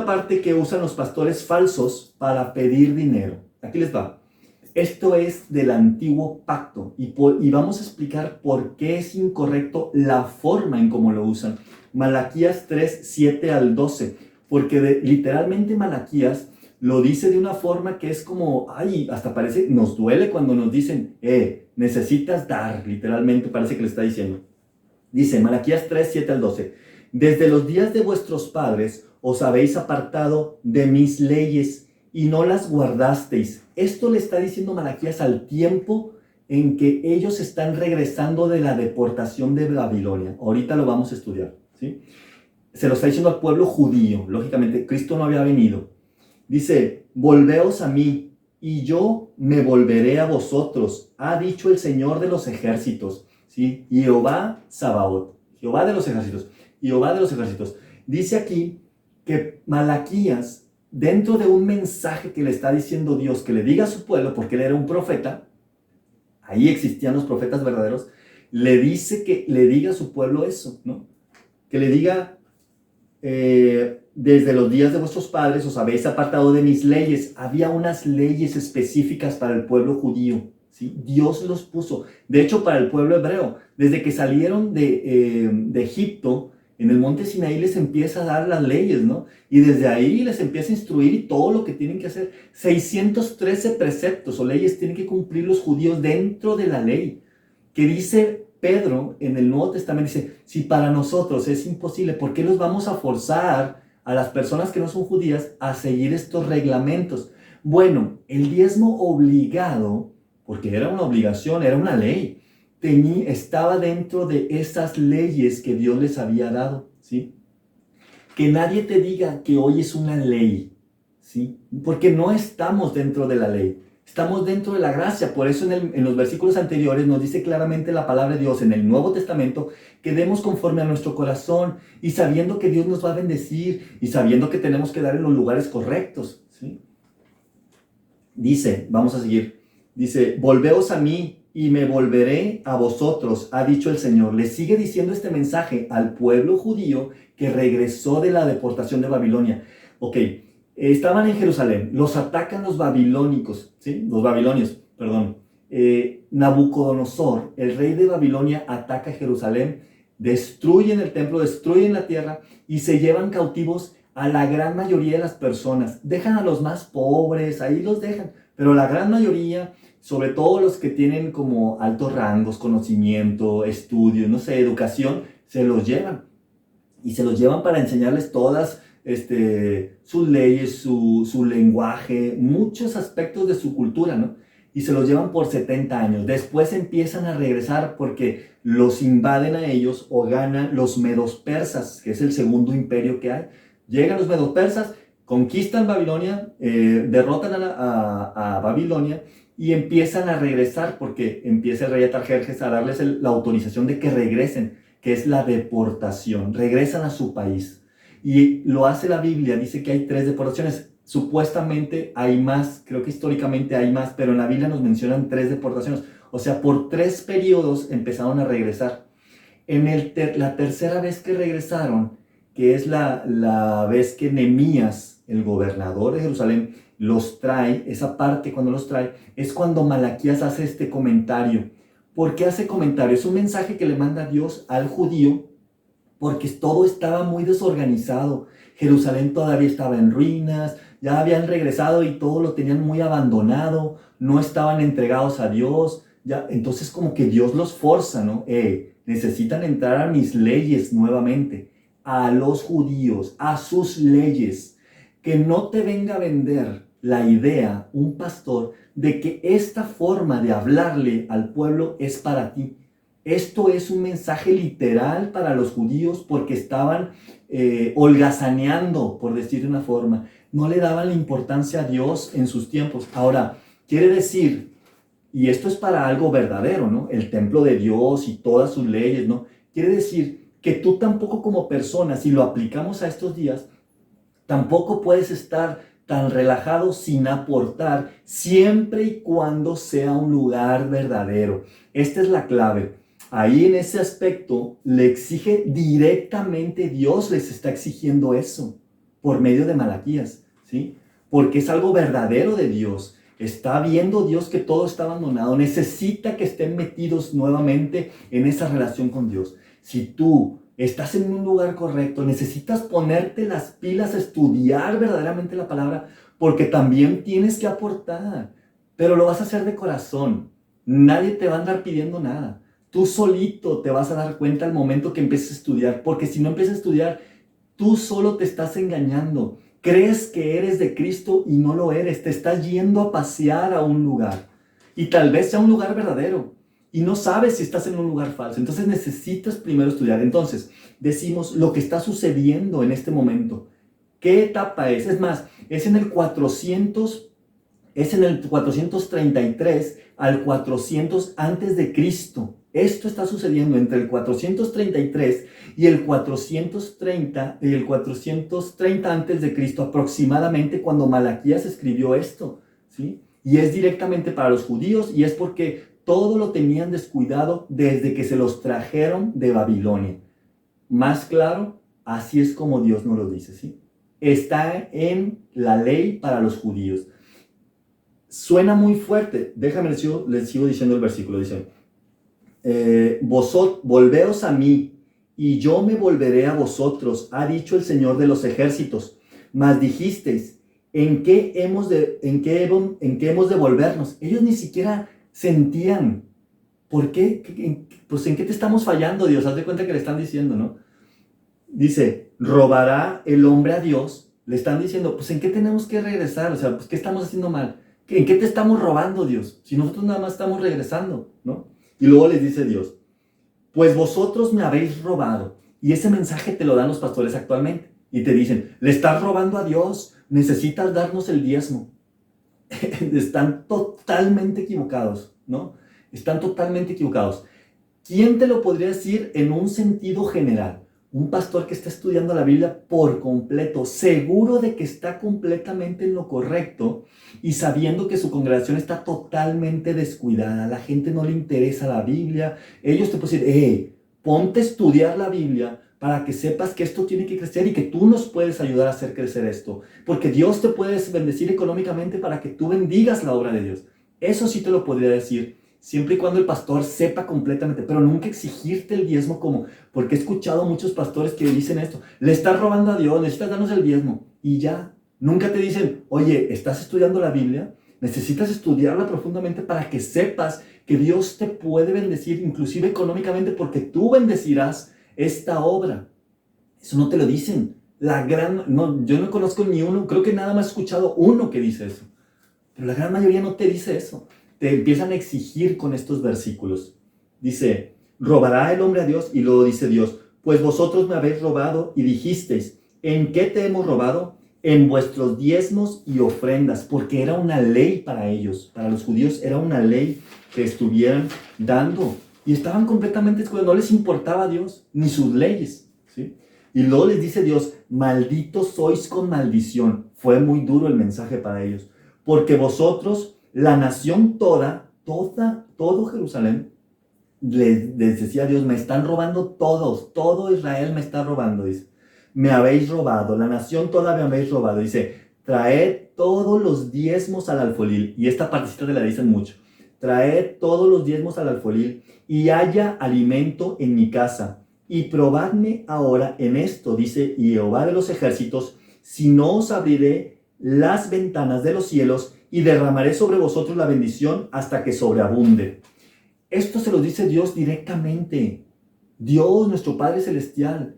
parte que usan los pastores falsos para pedir dinero. Aquí les va. Esto es del antiguo pacto y vamos a explicar por qué es incorrecto la forma en cómo lo usan. Malaquías 3, 7 al 12, porque literalmente Malaquías lo dice de una forma que es como, ay, hasta parece, nos duele cuando nos dicen, necesitas dar, literalmente parece que le está diciendo. Dice Malaquías 3, 7 al 12, desde los días de vuestros padres os habéis apartado de mis leyes y no las guardasteis. Esto le está diciendo Malaquías al tiempo en que ellos están regresando de la deportación de Babilonia. Ahorita lo vamos a estudiar, ¿sí? Se lo está diciendo al pueblo judío. Lógicamente, Cristo no había venido. Dice, volveos a mí y yo me volveré a vosotros, ha dicho el Señor de los ejércitos, ¿sí? Jehová Sabaoth, Jehová de los ejércitos, Jehová de los ejércitos. Dice aquí que Malaquías, dentro de un mensaje que le está diciendo Dios, que le diga a su pueblo, porque él era un profeta, ahí existían los profetas verdaderos, le dice que le diga a su pueblo eso, ¿no? Que le diga, desde los días de vuestros padres os habéis apartado de mis leyes. Había unas leyes específicas para el pueblo judío, ¿sí? Dios los puso. De hecho, para el pueblo hebreo, desde que salieron de Egipto, en el monte Sinaí les empieza a dar las leyes, ¿no? Y desde ahí les empieza a instruir y todo lo que tienen que hacer. 613 preceptos o leyes tienen que cumplir los judíos dentro de la ley. Que dice Pedro en el Nuevo Testamento, dice, si para nosotros es imposible, ¿por qué los vamos a forzar a las personas que no son judías a seguir estos reglamentos? Bueno, el diezmo obligado, porque era una obligación, era una ley, estaba dentro de esas leyes que Dios les había dado, ¿sí? Que nadie te diga que hoy es una ley, ¿sí? Porque no estamos dentro de la ley, estamos dentro de la gracia. Por eso en los versículos anteriores nos dice claramente la palabra de Dios en el Nuevo Testamento que demos conforme a nuestro corazón y sabiendo que Dios nos va a bendecir y sabiendo que tenemos que dar en los lugares correctos, ¿sí? Dice, vamos a seguir, dice, volveos a mí y me volveré a vosotros, ha dicho el Señor. Le sigue diciendo este mensaje al pueblo judío que regresó de la deportación de Babilonia. Ok, estaban en Jerusalén, los atacan los babilónicos, ¿sí? Los babilonios, perdón. Nabucodonosor, el rey de Babilonia, ataca Jerusalén, destruyen el templo, destruyen la tierra y se llevan cautivos a la gran mayoría de las personas. Dejan a los más pobres, ahí los dejan, pero la gran mayoría, sobre todo los que tienen como altos rangos, conocimiento, estudio, no sé, educación, se los llevan. Y se los llevan para enseñarles todas sus leyes, su lenguaje, muchos aspectos de su cultura, ¿no? Y se los llevan por 70 años. Después empiezan a regresar porque los invaden a ellos o ganan los medos persas, que es el segundo imperio que hay. Llegan los medos persas, conquistan Babilonia, derrotan a Babilonia y empiezan a regresar porque empieza el rey Atarjerjes a darles la autorización de que regresen, que es la deportación. Regresan a su país. Y lo hace la Biblia, dice que hay 3 deportaciones. Supuestamente hay más, creo que históricamente hay más, pero en la Biblia nos mencionan 3 deportaciones. O sea, por 3 periodos empezaron a regresar. En la tercera vez que regresaron, que es la vez que Nehemías, el gobernador de Jerusalén, los trae, esa parte cuando los trae, es cuando Malaquías hace este comentario. ¿Por qué hace comentario? Es un mensaje que le manda Dios al judío, porque todo estaba muy desorganizado. Jerusalén todavía estaba en ruinas, ya habían regresado y todo lo tenían muy abandonado, no estaban entregados a Dios. Ya, entonces como que Dios los forza, ¿no? Necesitan entrar a mis leyes nuevamente, a los judíos, a sus leyes. Que no te venga a vender la idea, un pastor, de que esta forma de hablarle al pueblo es para ti. Esto es un mensaje literal para los judíos porque estaban holgazaneando, por decir de una forma. No le daban la importancia a Dios en sus tiempos. Ahora, quiere decir, y esto es para algo verdadero, ¿no? El templo de Dios y todas sus leyes, ¿no? Quiere decir que tú tampoco como persona, si lo aplicamos a estos días, tampoco puedes estar tan relajado sin aportar, siempre y cuando sea un lugar verdadero. Esta es la clave. Ahí en ese aspecto le exige directamente Dios, les está exigiendo eso. por medio de Malaquías, ¿sí? Porque es algo verdadero de Dios. Está viendo Dios que todo está abandonado. Necesita que estén metidos nuevamente en esa relación con Dios. Si tú estás en un lugar correcto, necesitas ponerte las pilas a estudiar verdaderamente la palabra, porque también tienes que aportar, pero lo vas a hacer de corazón. Nadie te va a andar pidiendo nada. Tú solito te vas a dar cuenta al momento que empieces a estudiar, porque si no empiezas a estudiar, tú solo te estás engañando. Crees que eres de Cristo y no lo eres. Te estás yendo a pasear a un lugar. Y tal vez sea un lugar verdadero. Y no sabes si estás en un lugar falso. Entonces necesitas primero estudiar. Entonces decimos lo que está sucediendo en este momento. ¿Qué etapa es? Es más, es en el 433 al 400 antes de Cristo. Esto está sucediendo entre el 433 y el 430 antes de Cristo aproximadamente, cuando Malaquías escribió esto, ¿sí? Y es directamente para los judíos, y es porque todo lo tenían descuidado desde que se los trajeron de Babilonia. Más claro, así es como Dios nos lo dice, ¿sí? Está en la ley para los judíos. Suena muy fuerte. Déjame, les sigo diciendo el versículo. Dice, volveos a mí, y yo me volveré a vosotros, ha dicho el Señor de los ejércitos. Mas dijisteis, ¿en qué hemos de volvernos? Ellos ni siquiera sentían. ¿Por qué? Pues ¿en qué te estamos fallando, Dios? Haz de cuenta que le están diciendo, ¿no? Dice, ¿robará el hombre a Dios? Le están diciendo, pues ¿en qué tenemos que regresar? O sea, pues ¿qué estamos haciendo mal? ¿En qué te estamos robando, Dios? Si nosotros nada más estamos regresando, ¿no? Y luego les dice Dios, pues vosotros me habéis robado. Y ese mensaje te lo dan los pastores actualmente. Y te dicen, le estás robando a Dios, necesitas darnos el diezmo. Están totalmente equivocados, ¿no? Están totalmente equivocados. ¿Quién te lo podría decir en un sentido general? Un pastor que está estudiando la Biblia por completo, seguro de que está completamente en lo correcto y sabiendo que su congregación está totalmente descuidada. A la gente no le interesa la Biblia. Ellos te pueden decir, ponte a estudiar la Biblia para que sepas que esto tiene que crecer y que tú nos puedes ayudar a hacer crecer esto. Porque Dios te puede bendecir económicamente para que tú bendigas la obra de Dios. Eso sí te lo podría decir, siempre y cuando el pastor sepa completamente, pero nunca exigirte el diezmo porque he escuchado muchos pastores que dicen esto, le estás robando a Dios, necesitas darnos el diezmo, y ya, nunca te dicen, oye, ¿estás estudiando la Biblia? Necesitas estudiarla profundamente para que sepas que Dios te puede bendecir, inclusive económicamente, porque tú bendecirás esta obra. Eso no te lo dicen. Yo no conozco ni uno, creo que nada más he escuchado uno que dice eso, pero la gran mayoría no te dice eso. Te empiezan a exigir con estos versículos. Dice, ¿robará el hombre a Dios? Y luego dice Dios, pues vosotros me habéis robado y dijisteis, ¿en qué te hemos robado? En vuestros diezmos y ofrendas, porque era una ley para ellos, para los judíos era una ley que estuvieran dando. Y estaban completamente descuidados, no les importaba a Dios ni sus leyes, ¿sí? Y luego les dice Dios, malditos sois con maldición. Fue muy duro el mensaje para ellos, porque vosotros, la nación todo Jerusalén, les decía Dios, me están robando todos, todo Israel me está robando, dice. Me habéis robado, la nación toda me habéis robado. Dice, traed todos los diezmos al alfolil. Y esta partecita te la dicen mucho. Traed todos los diezmos al alfolil y haya alimento en mi casa. Y probadme ahora en esto, dice Jehová de los ejércitos, si no os abriré las ventanas de los cielos y derramaré sobre vosotros la bendición hasta que sobreabunde. Esto se lo dice Dios directamente. Dios, nuestro Padre Celestial.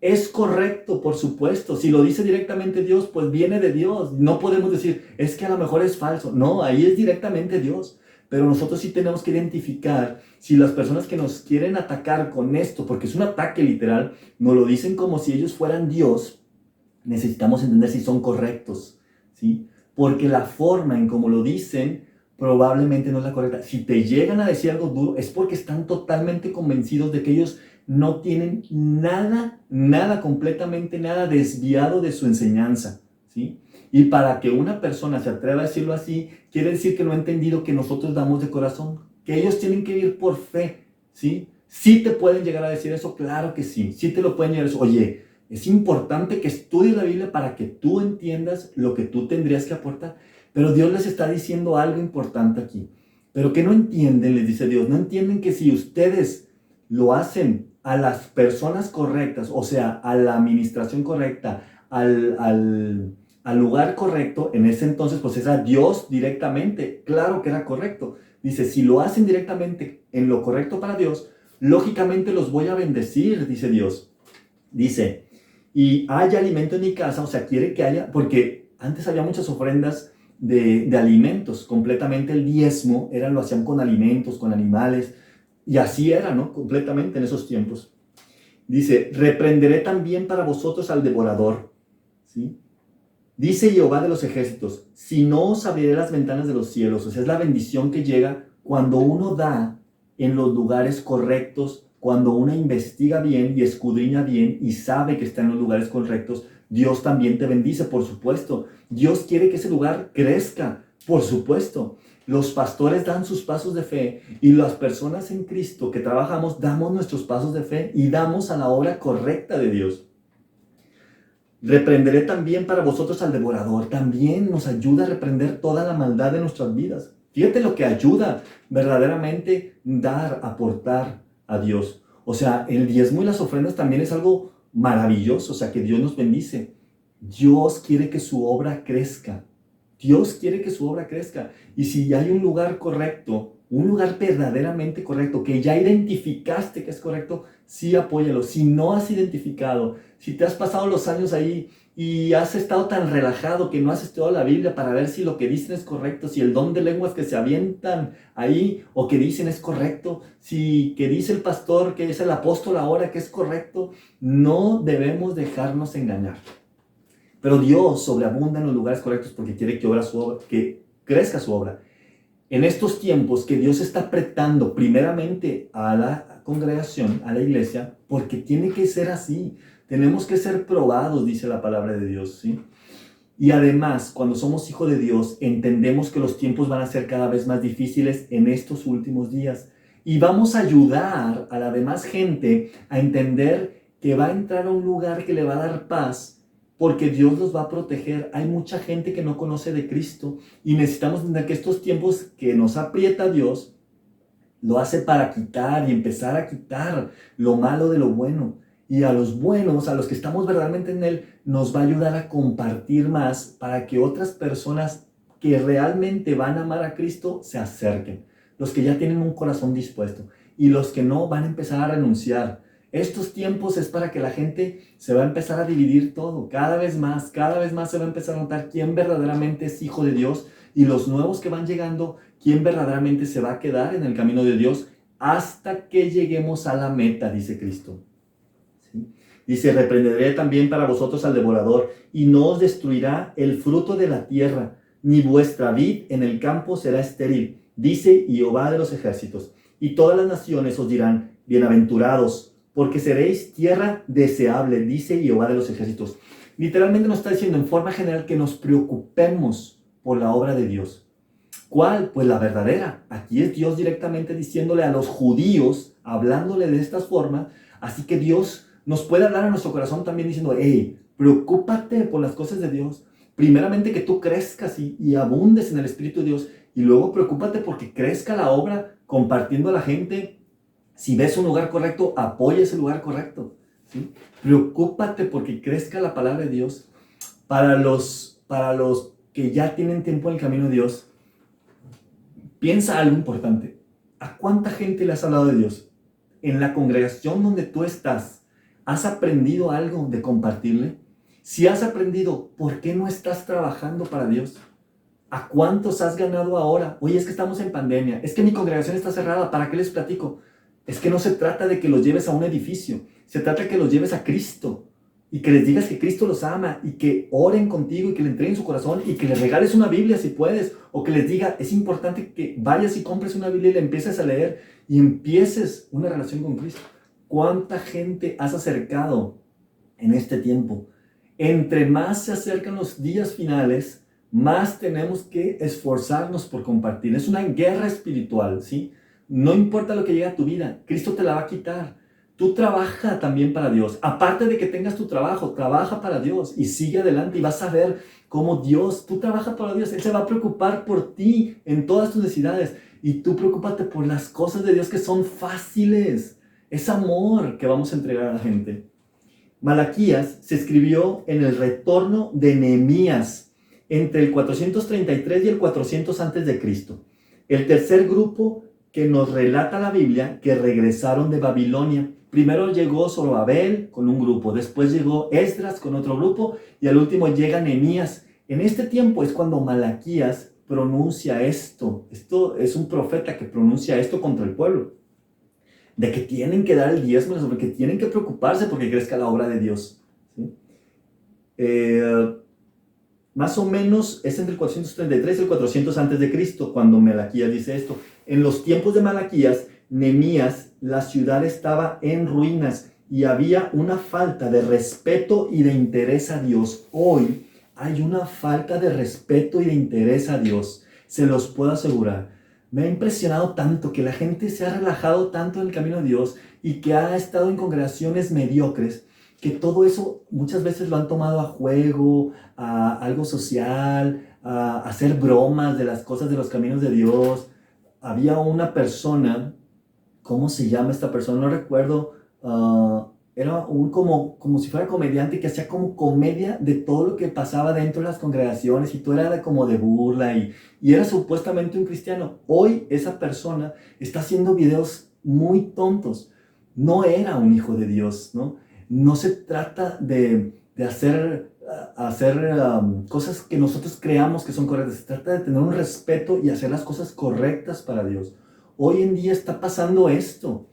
Es correcto, por supuesto. Si lo dice directamente Dios, pues viene de Dios. No podemos decir, es que a lo mejor es falso. No, ahí es directamente Dios. Pero nosotros sí tenemos que identificar si las personas que nos quieren atacar con esto, porque es un ataque literal, nos lo dicen como si ellos fueran Dios, necesitamos entender si son correctos, ¿sí? Porque la forma en cómo lo dicen probablemente no es la correcta. Si te llegan a decir algo duro, es porque están totalmente convencidos de que ellos no tienen nada, completamente nada desviado de su enseñanza, ¿sí? Y para que una persona se atreva a decirlo así, quiere decir que no ha entendido que nosotros damos de corazón, que ellos tienen que vivir por fe, ¿sí? ¿Sí te pueden llegar a decir eso? Claro que sí, sí te lo pueden llegar a decir. Oye, Es importante que estudies la Biblia para que tú entiendas lo que tú tendrías que aportar. Pero Dios les está diciendo algo importante aquí. Pero que no entienden, les dice Dios, no entienden que si ustedes lo hacen a las personas correctas, o sea, a la administración correcta, al lugar correcto, en ese entonces pues era Dios directamente, claro que era correcto. Dice, si lo hacen directamente en lo correcto para Dios, lógicamente los voy a bendecir, dice Dios. Dice, y haya alimento en mi casa, o sea, quiere que haya, porque antes había muchas ofrendas de alimentos, completamente el diezmo, lo hacían con alimentos, con animales, y así era, ¿no? Completamente en esos tiempos. Dice, reprenderé también para vosotros al devorador, ¿sí? Dice Jehová de los ejércitos, si no os abriré las ventanas de los cielos, o sea, es la bendición que llega cuando uno da en los lugares correctos, cuando uno investiga bien y escudriña bien y sabe que está en los lugares correctos, Dios también te bendice, por supuesto. Dios quiere que ese lugar crezca, por supuesto. Los pastores dan sus pasos de fe y las personas en Cristo que trabajamos damos nuestros pasos de fe y damos a la obra correcta de Dios. Reprenderé también para vosotros al devorador. También nos ayuda a reprender toda la maldad de nuestras vidas. Fíjate lo que ayuda verdaderamente dar, aportar a Dios. O sea, el diezmo y las ofrendas también es algo maravilloso. O sea, que Dios nos bendice. Dios quiere que su obra crezca. Dios quiere que su obra crezca. Y si hay un lugar correcto, un lugar verdaderamente correcto, que ya identificaste que es correcto, sí apóyalo. Si no has identificado, si te has pasado los años ahí y has estado tan relajado que no has estudiado la Biblia para ver si lo que dicen es correcto, si el don de lenguas que se avientan ahí o que dicen es correcto, si que dice el pastor que es el apóstol ahora que es correcto, no debemos dejarnos engañar. Pero Dios sobreabunda en los lugares correctos porque quiere que obra su obra, que crezca su obra. En estos tiempos que Dios está apretando primeramente a la congregación, a la iglesia, porque tiene que ser así. Tenemos que ser probados, dice la palabra de Dios, ¿sí? Y además, cuando somos hijos de Dios, entendemos que los tiempos van a ser cada vez más difíciles en estos últimos días. Y vamos a ayudar a la demás gente a entender que va a entrar a un lugar que le va a dar paz, porque Dios los va a proteger. Hay mucha gente que no conoce de Cristo y necesitamos entender que estos tiempos que nos aprieta Dios, lo hace para quitar y empezar a quitar lo malo de lo bueno. Y a los buenos, a los que estamos verdaderamente en Él, nos va a ayudar a compartir más para que otras personas que realmente van a amar a Cristo se acerquen. Los que ya tienen un corazón dispuesto y los que no van a empezar a renunciar. Estos tiempos es para que la gente se va a empezar a dividir todo. Cada vez más se va a empezar a notar quién verdaderamente es hijo de Dios y los nuevos que van llegando, quién verdaderamente se va a quedar en el camino de Dios hasta que lleguemos a la meta, dice Cristo. ¿Sí? Dice, reprenderé también para vosotros al devorador y no os destruirá el fruto de la tierra, ni vuestra vid en el campo será estéril, dice Jehová de los ejércitos. Y todas las naciones os dirán, bienaventurados, porque seréis tierra deseable, dice Jehová de los ejércitos. Literalmente nos está diciendo en forma general que nos preocupemos por la obra de Dios. ¿Cuál? Pues la verdadera. Aquí es Dios directamente diciéndole a los judíos, hablándole de estas formas. Así que Dios nos puede hablar a nuestro corazón también diciendo, hey, preocúpate por las cosas de Dios. Primeramente que tú crezcas y abundes en el Espíritu de Dios. Y luego preocúpate porque crezca la obra compartiendo a la gente. Si ves un lugar correcto, apoya ese lugar correcto, ¿sí? Preocúpate porque crezca la palabra de Dios. Para los que ya tienen tiempo en el camino de Dios, piensa algo importante. ¿A cuánta gente le has hablado de Dios? En la congregación donde tú estás, ¿has aprendido algo de compartirle? Si has aprendido, ¿por qué no estás trabajando para Dios? ¿A cuántos has ganado ahora? Oye, es que estamos en pandemia, es que mi congregación está cerrada, ¿para qué les platico? Es que no se trata de que los lleves a un edificio, se trata de que los lleves a Cristo y que les digas que Cristo los ama y que oren contigo y que le entreguen su corazón y que les regales una Biblia si puedes, o que les diga, es importante que vayas y compres una Biblia y la empieces a leer y empieces una relación con Cristo. ¿Cuánta gente has acercado en este tiempo? Entre más se acercan los días finales, más tenemos que esforzarnos por compartir. Es una guerra espiritual, ¿sí? No importa lo que llegue a tu vida, Cristo te la va a quitar. tú trabaja también para Dios. Aparte de que tengas tu trabajo, trabaja para Dios y sigue adelante y vas a ver cómo Dios, tú trabajas para Dios, Él se va a preocupar por ti en todas tus necesidades y tú preocúpate por las cosas de Dios que son fáciles. Es amor que vamos a entregar a la gente. Malaquías se escribió en el retorno de Nehemías entre el 433 y el 400 antes de Cristo. El tercer grupo que nos relata la Biblia que regresaron de Babilonia. Primero llegó Zorobabel con un grupo, después llegó Esdras con otro grupo y al último llega Nehemías. En este tiempo es cuando Malaquías pronuncia esto. Esto es un profeta que pronuncia esto contra el pueblo. De que tienen que dar el diezmo, de que tienen que preocuparse porque crezca la obra de Dios. ¿Sí? Más o menos es entre el 433 y el 400 antes de Cristo cuando Malaquías dice esto. En los tiempos de Malaquías, Nehemías, la ciudad estaba en ruinas y había una falta de respeto y de interés a Dios. Hoy hay una falta de respeto y de interés a Dios, se los puedo asegurar. Me ha impresionado tanto que la gente se ha relajado tanto en el camino de Dios y que ha estado en congregaciones mediocres, que todo eso muchas veces lo han tomado a juego, a algo social, a hacer bromas de las cosas de los caminos de Dios. Había una persona, ¿cómo se llama esta persona? No recuerdo, era como si fuera comediante que hacía como comedia de todo lo que pasaba dentro de las congregaciones y todo era como de burla y era supuestamente un cristiano. Hoy esa persona está haciendo videos muy tontos. No era un hijo de Dios, ¿no? No se trata de hacer cosas que nosotros creamos que son correctas. Se trata de tener un respeto y hacer las cosas correctas para Dios. Hoy en día está pasando esto.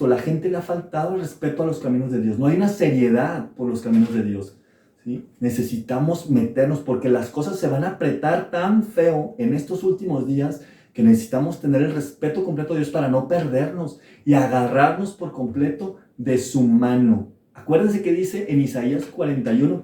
La gente le ha faltado el respeto a los caminos de Dios. No hay una seriedad por los caminos de Dios. ¿Sí? Necesitamos meternos porque las cosas se van a apretar tan feo en estos últimos días que necesitamos tener el respeto completo a Dios para no perdernos y agarrarnos por completo de su mano. Acuérdense que dice en Isaías 41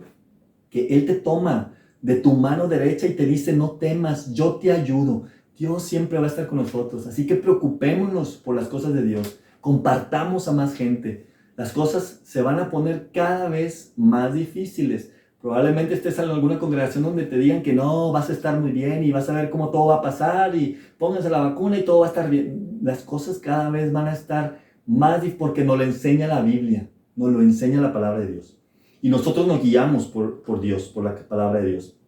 que Él te toma de tu mano derecha y te dice, no temas, yo te ayudo. Dios siempre va a estar con nosotros, así que preocupémonos por las cosas de Dios, compartamos a más gente. Las cosas se van a poner cada vez más difíciles. Probablemente estés en alguna congregación donde te digan que no, vas a estar muy bien y vas a ver cómo todo va a pasar y pónganse la vacuna y todo va a estar bien. Las cosas cada vez van a estar más difíciles porque nos lo enseña la Biblia, nos lo enseña la palabra de Dios. Y nosotros nos guiamos por Dios, por la palabra de Dios.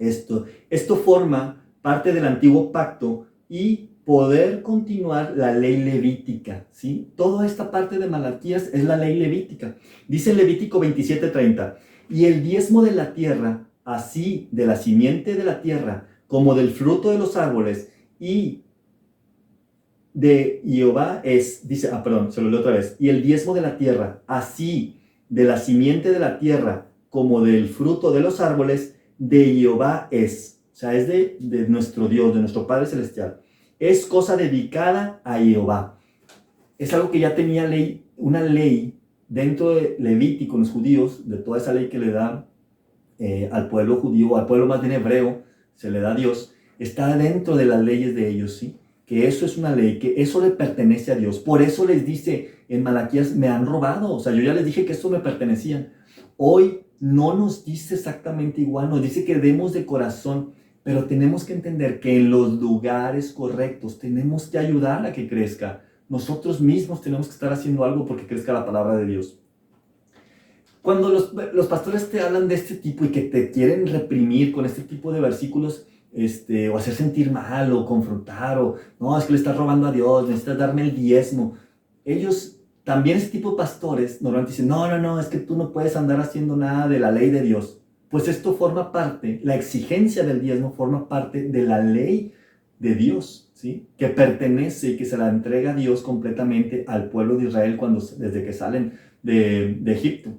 Esto forma parte del antiguo pacto y poder continuar la ley levítica, ¿sí? Toda esta parte de Malaquías es la ley levítica. Dice en Levítico 27:30, y el diezmo de la tierra, así de la simiente de la tierra, como del fruto de los árboles, y de Jehová es, dice, se lo leo otra vez, y el diezmo de la tierra, así de la simiente de la tierra, como del fruto de los árboles, de Jehová es. O sea, es de nuestro Dios, de nuestro Padre Celestial. Es cosa dedicada a Jehová. Es algo que ya tenía una ley dentro de Levítico, los judíos, de toda esa ley que le da al pueblo judío, al pueblo más bien hebreo, se le da a Dios, está dentro de las leyes de ellos, ¿sí? Que eso es una ley, que eso le pertenece a Dios. Por eso les dice en Malaquías, me han robado. O sea, yo ya les dije que esto me pertenecía. Hoy no nos dice exactamente igual, nos dice que demos de corazón, pero tenemos que entender que en los lugares correctos tenemos que ayudar a que crezca. Nosotros mismos tenemos que estar haciendo algo porque crezca la palabra de Dios. Cuando los pastores te hablan de este tipo y que te quieren reprimir con este tipo de versículos, o hacer sentir mal, o confrontar, o no, es que le estás robando a Dios, necesitas darme el diezmo. Ellos, también ese tipo de pastores, normalmente dicen, no, es que tú no puedes andar haciendo nada de la ley de Dios. Pues esto forma parte, la exigencia del diezmo forma parte de la ley de Dios, ¿sí? Que pertenece y que se la entrega a Dios completamente al pueblo de Israel desde que salen de Egipto.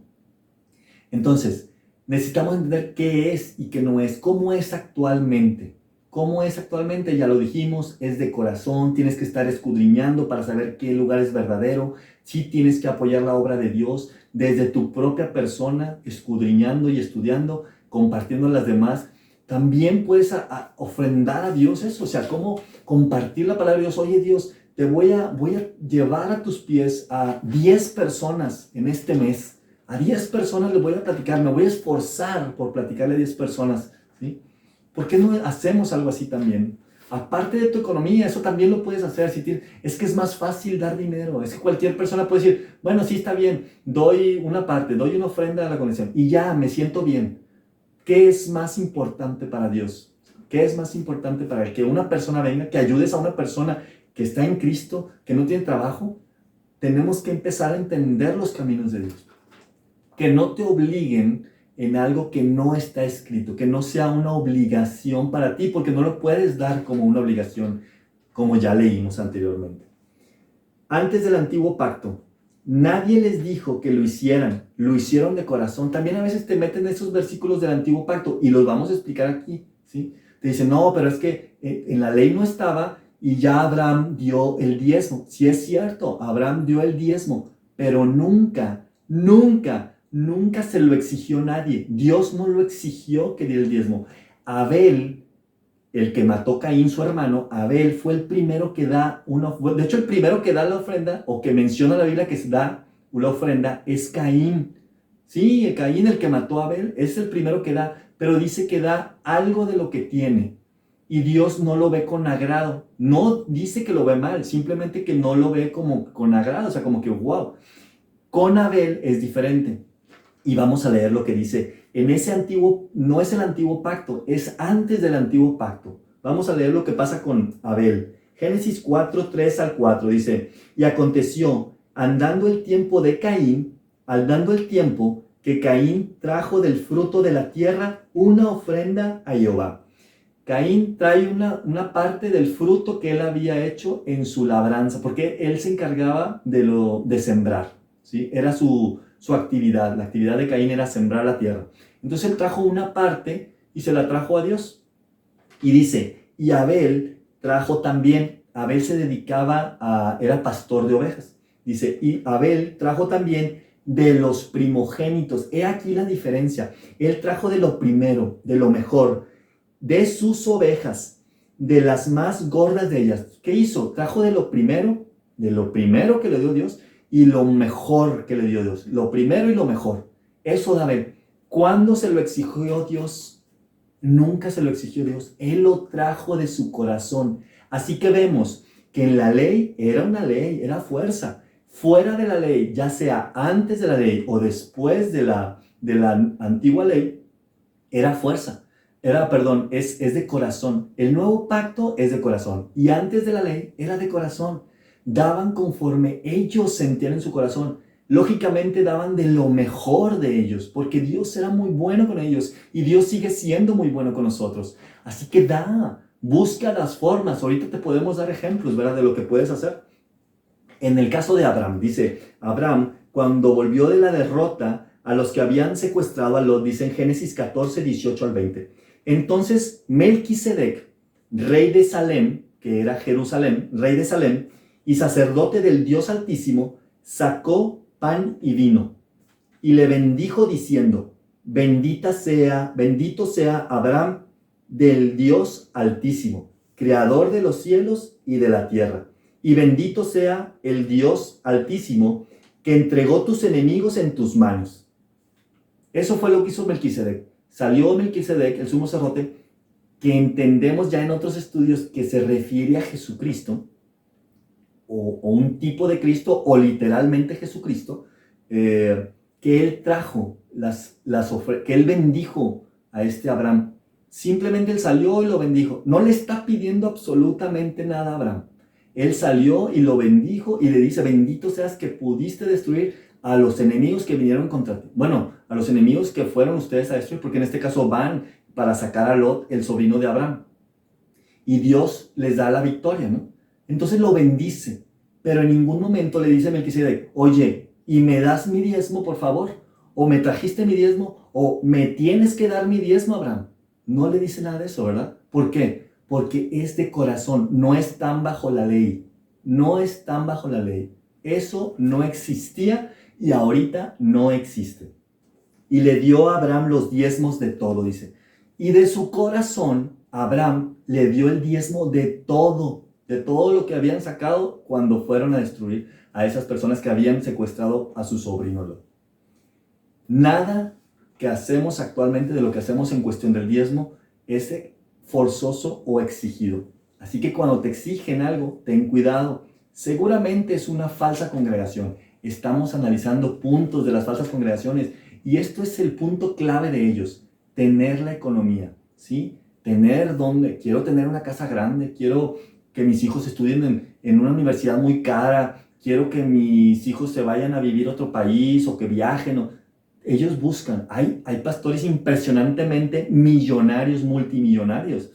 Entonces, necesitamos entender qué es y qué no es, cómo es actualmente. ¿Cómo es actualmente? Ya lo dijimos, es de corazón, tienes que estar escudriñando para saber qué lugar es verdadero. Sí tienes que apoyar la obra de Dios desde tu propia persona, escudriñando y estudiando, compartiendo a las demás. También puedes ofrendar a Dios eso, o sea, cómo compartir la palabra de Dios. Oye Dios, voy a llevar a tus pies a 10 personas en este mes. A 10 personas les voy a platicar, me voy a esforzar por platicarle a 10 personas, ¿sí? ¿Por qué no hacemos algo así también? Aparte de tu economía, eso también lo puedes hacer. Es que es más fácil dar dinero. Es que cualquier persona puede decir, bueno, sí está bien, doy una parte, doy una ofrenda a la conexión y ya me siento bien. ¿Qué es más importante para Dios? ¿Qué es más importante para que una persona venga, que ayudes a una persona que está en Cristo, que no tiene trabajo? Tenemos que empezar a entender los caminos de Dios. Que no te obliguen en algo que no está escrito, que no sea una obligación para ti, porque no lo puedes dar como una obligación, como ya leímos anteriormente. Antes del antiguo pacto, nadie les dijo que lo hicieron de corazón. También a veces te meten esos versículos del antiguo pacto y los vamos a explicar aquí, ¿sí? Te dicen, no, pero es que en la ley no estaba y ya Abraham dio el diezmo. Sí es cierto, Abraham dio el diezmo, pero nunca se lo exigió nadie. Dios no lo exigió que diera el diezmo. Abel, el que mató a Caín, su hermano, Abel fue el primero que da de hecho el primero que da la ofrenda, o que menciona la Biblia que da la ofrenda, es Caín. Sí, Caín, el que mató a Abel, es el primero que da, pero dice que da algo de lo que tiene. Y Dios no lo ve con agrado. No dice que lo ve mal, simplemente que no lo ve como con agrado, o sea, como que wow. Con Abel es diferente. Y vamos a leer lo que dice en ese antiguo, no es el antiguo pacto, es antes del antiguo pacto. Vamos a leer lo que pasa con Abel. Génesis 4, 3 al 4 dice, y aconteció, andando el tiempo que Caín trajo del fruto de la tierra una ofrenda a Jehová. Caín trae una parte del fruto que él había hecho en su labranza, porque él se encargaba de sembrar, ¿sí? Era su actividad. La actividad de Caín era sembrar la tierra. Entonces él trajo una parte y se la trajo a Dios. Y dice, y Abel trajo también, Abel se dedicaba era pastor de ovejas. Dice, y Abel trajo también de los primogénitos. He aquí la diferencia. Él trajo de lo primero, de lo mejor, de sus ovejas, de las más gordas de ellas. ¿Qué hizo? Trajo de lo primero que le dio Dios, y lo mejor que le dio Dios. Lo primero y lo mejor. Eso da Abel. ¿Cuándo se lo exigió Dios? Nunca se lo exigió Dios. Él lo trajo de su corazón. Así que vemos que en la ley era una ley, era fuerza. Fuera de la ley, ya sea antes de la ley o después de la antigua ley, era fuerza. Es de corazón. El nuevo pacto es de corazón. Y antes de la ley era de corazón. Daban conforme ellos sentían en su corazón. Lógicamente daban de lo mejor de ellos, porque Dios era muy bueno con ellos y Dios sigue siendo muy bueno con nosotros. Así que busca las formas. Ahorita te podemos dar ejemplos, ¿verdad?, de lo que puedes hacer. En el caso de Abraham, dice, Abraham, cuando volvió de la derrota a los que habían secuestrado a Lot, dice en Génesis 14, 18 al 20. Entonces Melquisedec, rey de Salem, que era Jerusalén, rey de Salem, y sacerdote del Dios Altísimo, sacó pan y vino, y le bendijo diciendo, bendito sea Abraham del Dios Altísimo, creador de los cielos y de la tierra, y bendito sea el Dios Altísimo, que entregó tus enemigos en tus manos. Eso fue lo que hizo Melquisedec. Salió Melquisedec, el sumo sacerdote, que entendemos ya en otros estudios que se refiere a Jesucristo, o un tipo de Cristo, o literalmente Jesucristo, que él trajo que él bendijo a este Abraham. Simplemente él salió y lo bendijo. No le está pidiendo absolutamente nada a Abraham. Él salió y lo bendijo y le dice, bendito seas que pudiste destruir a los enemigos que vinieron contra ti. Bueno, a los enemigos que fueron ustedes a destruir, porque en este caso van para sacar a Lot, el sobrino de Abraham. Y Dios les da la victoria, ¿no? Entonces lo bendice, pero en ningún momento le dice a Melquisedec, oye, ¿y me das mi diezmo, por favor? ¿O me trajiste mi diezmo? ¿O me tienes que dar mi diezmo, Abraham? No le dice nada de eso, ¿verdad? ¿Por qué? Porque es de corazón, no están bajo la ley. No están bajo la ley. Eso no existía y ahorita no existe. Y le dio a Abraham los diezmos de todo, dice. Y de su corazón, Abraham le dio el diezmo de todo de todo lo que habían sacado cuando fueron a destruir a esas personas que habían secuestrado a su sobrino Lot. Nada que hacemos actualmente de lo que hacemos en cuestión del diezmo es forzoso o exigido. Así que cuando te exigen algo, ten cuidado. Seguramente es una falsa congregación. Estamos analizando puntos de las falsas congregaciones y esto es el punto clave de ellos, tener la economía, ¿sí? Quiero tener una casa grande, quiero que mis hijos estudien en una universidad muy cara, quiero que mis hijos se vayan a vivir a otro país o que viajen. Ellos buscan, hay pastores impresionantemente millonarios, multimillonarios,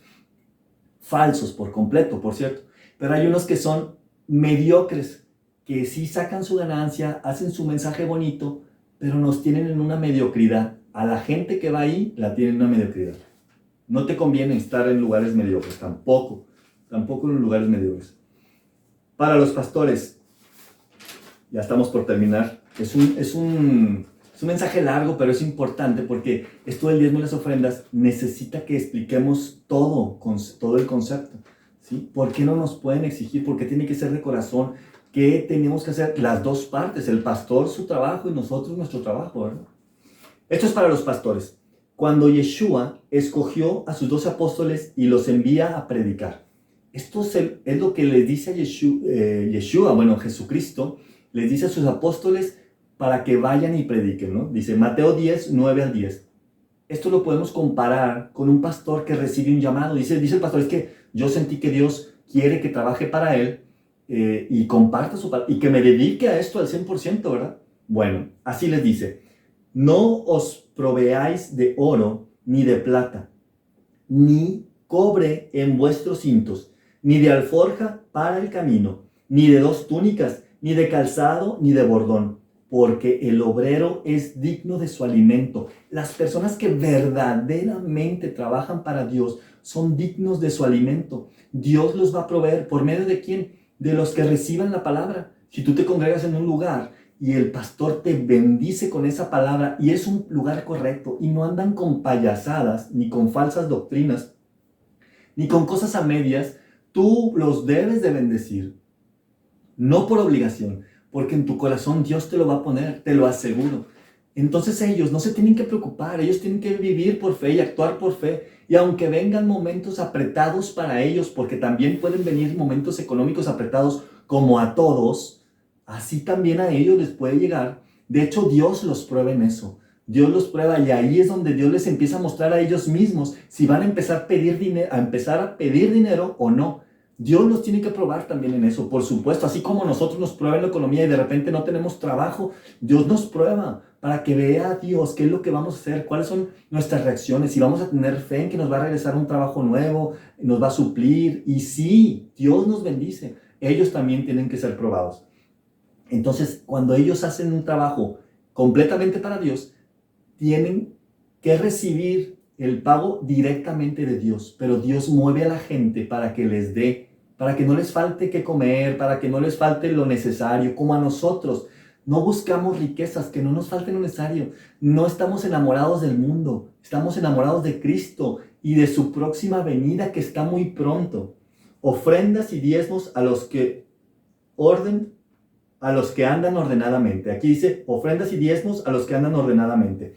falsos por completo, por cierto, pero hay unos que son mediocres, que sí sacan su ganancia, hacen su mensaje bonito, pero nos tienen en una mediocridad. A la gente que va ahí la tienen en una mediocridad. No te conviene estar en lugares mediocres, tampoco en lugares mediocres. Para los pastores, ya estamos por terminar, es un mensaje largo, pero es importante porque esto del diezmo y las ofrendas necesita que expliquemos todo el concepto, ¿sí? ¿Por qué no nos pueden exigir? ¿Por qué tiene que ser de corazón? ¿Qué tenemos que hacer? Las dos partes, el pastor su trabajo y nosotros nuestro trabajo, ¿verdad? Esto es para los pastores. Cuando Yeshua escogió a sus 12 apóstoles y los envía a predicar. Esto es lo que les dice a Yeshua, Jesucristo, les dice a sus apóstoles para que vayan y prediquen, ¿no? Dice Mateo 10, 9 al 10. Esto lo podemos comparar con un pastor que recibe un llamado. Dice el pastor, es que yo sentí que Dios quiere que trabaje para él y comparta su palabra y que me dedique a esto al 100%, ¿verdad? Bueno, así les dice, no os proveáis de oro ni de plata, ni cobre en vuestros cintos, ni de alforja para el camino, ni de 2 túnicas, ni de calzado, ni de bordón, porque el obrero es digno de su alimento. Las personas que verdaderamente trabajan para Dios son dignos de su alimento. Dios los va a proveer. ¿Por medio de quién? De los que reciban la palabra. Si tú te congregas en un lugar y el pastor te bendice con esa palabra y es un lugar correcto y no andan con payasadas, ni con falsas doctrinas, ni con cosas a medias, tú los debes de bendecir. No por obligación, porque en tu corazón Dios te lo va a poner, te lo aseguro. Entonces ellos no se tienen que preocupar, ellos tienen que vivir por fe y actuar por fe. Y aunque vengan momentos apretados para ellos, porque también pueden venir momentos económicos apretados como a todos, así también a ellos les puede llegar. De hecho, Dios los prueba en eso. Dios los prueba y ahí es donde Dios les empieza a mostrar a ellos mismos si van a empezar a pedir dinero o no. Dios nos tiene que probar también en eso, por supuesto. Así como nosotros nos prueba en la economía y de repente no tenemos trabajo, Dios nos prueba para que vea a Dios qué es lo que vamos a hacer, cuáles son nuestras reacciones, si vamos a tener fe en que nos va a regresar un trabajo nuevo, nos va a suplir. Y sí, Dios nos bendice. Ellos también tienen que ser probados. Entonces, cuando ellos hacen un trabajo completamente para Dios, tienen que recibir el pago directamente de Dios, pero Dios mueve a la gente para que les dé, para que no les falte qué comer, para que no les falte lo necesario, como a nosotros. No buscamos riquezas, que no nos falte lo necesario. No estamos enamorados del mundo, estamos enamorados de Cristo y de su próxima venida que está muy pronto. Ofrendas y diezmos a los que andan ordenadamente. Aquí dice ofrendas y diezmos a los que andan ordenadamente.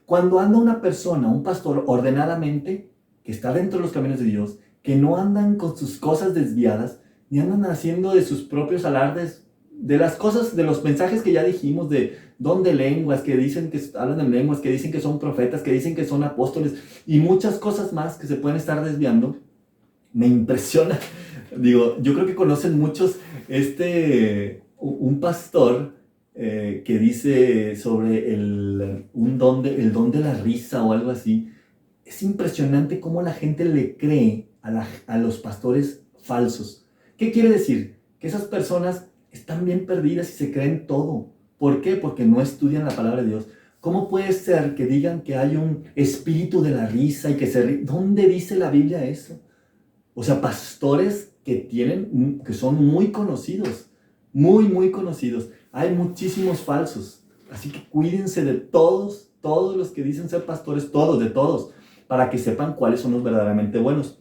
Cuando anda una persona, un pastor ordenadamente, que está dentro de los caminos de Dios, que no andan con sus cosas desviadas, ni andan haciendo de sus propios alardes, de las cosas, de los mensajes que ya dijimos, de don de lenguas, que dicen que hablan en lenguas, que dicen que son profetas, que dicen que son apóstoles, y muchas cosas más que se pueden estar desviando. Me impresiona. Digo, yo creo que conocen muchos un pastor que dice sobre el don de la risa o algo así. Es impresionante cómo la gente le cree a los pastores falsos. ¿Qué quiere decir? Que esas personas están bien perdidas y se creen todo. ¿Por qué? Porque no estudian la palabra de Dios. ¿Cómo puede ser que digan que hay un espíritu de la risa y que se ríe? ¿Dónde dice la Biblia eso? O sea, pastores que son muy conocidos, muy conocidos. Hay muchísimos falsos. Así que cuídense de todos los que dicen ser pastores, de todos, para que sepan cuáles son los verdaderamente buenos.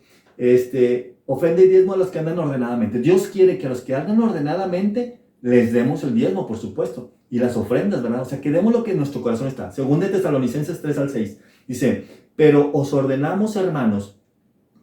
ofrenda y diezmo a los que andan ordenadamente. Dios quiere que a los que andan ordenadamente les demos el diezmo, por supuesto, y las ofrendas, ¿verdad? O sea, que demos lo que en nuestro corazón está. Según de Tesalonicenses 3-6, dice, pero os ordenamos, hermanos,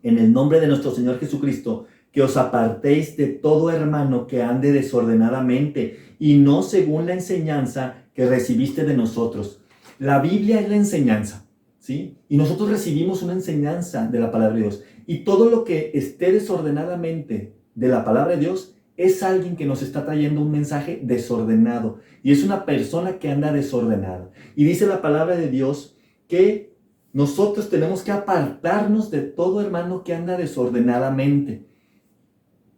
en el nombre de nuestro Señor Jesucristo, que os apartéis de todo hermano que ande desordenadamente y no según la enseñanza que recibiste de nosotros. La Biblia es la enseñanza, ¿sí? Y nosotros recibimos una enseñanza de la palabra de Dios. Y todo lo que esté desordenadamente de la palabra de Dios es alguien que nos está trayendo un mensaje desordenado. Y es una persona que anda desordenada. Y dice la palabra de Dios que nosotros tenemos que apartarnos de todo hermano que anda desordenadamente.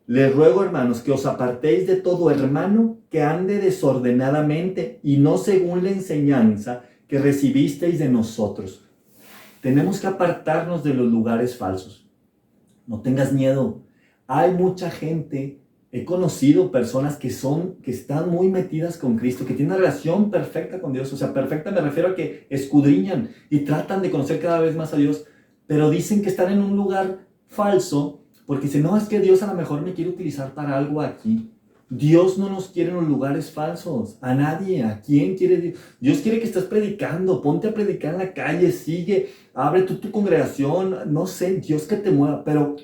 Les ruego, hermanos, que os apartéis de todo hermano que ande desordenadamente y no según la enseñanza que recibisteis de nosotros. Tenemos que apartarnos de los lugares falsos. No tengas miedo. Hay mucha gente, he conocido personas que están muy metidas con Cristo, que tienen una relación perfecta con Dios. O sea, perfecta me refiero a que escudriñan y tratan de conocer cada vez más a Dios, pero dicen que están en un lugar falso porque dicen, no, es que Dios a lo mejor me quiere utilizar para algo aquí. Dios no nos quiere en los lugares falsos, a nadie. ¿A quién quiere Dios? Dios quiere que estés predicando, ponte a predicar en la calle, sigue, abre tu congregación, no sé, Dios que te mueva, pero